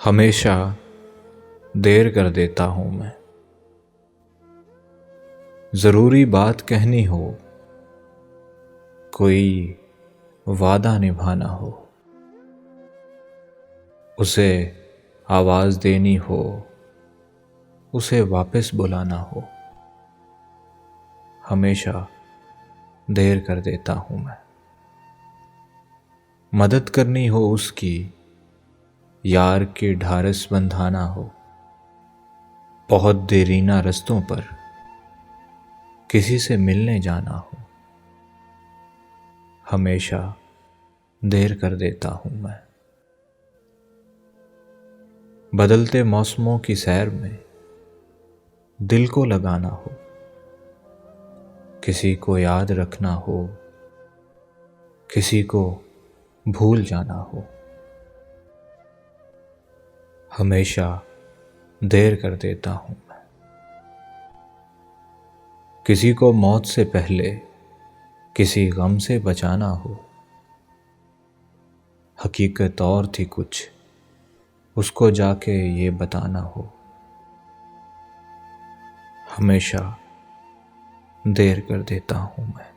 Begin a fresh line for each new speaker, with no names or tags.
हमेशा देर कर देता हूँ मैं। ज़रूरी बात कहनी हो, कोई वादा निभाना हो, उसे आवाज़ देनी हो, उसे वापस बुलाना हो, हमेशा देर कर देता हूँ मैं। मदद करनी हो उसकी, यार की ढारस बंधाना हो, बहुत देरीना रस्तों पर किसी से मिलने जाना हो, हमेशा देर कर देता हूँ मैं। बदलते मौसमों की सैर में दिल को लगाना हो, किसी को याद रखना हो, किसी को भूल जाना हो, हमेशा देर कर देता हूँ मैं। किसी को मौत से पहले किसी गम से बचाना हो, हकीकत और थी कुछ, उसको जाके ये बताना हो, हमेशा देर कर देता हूँ मैं।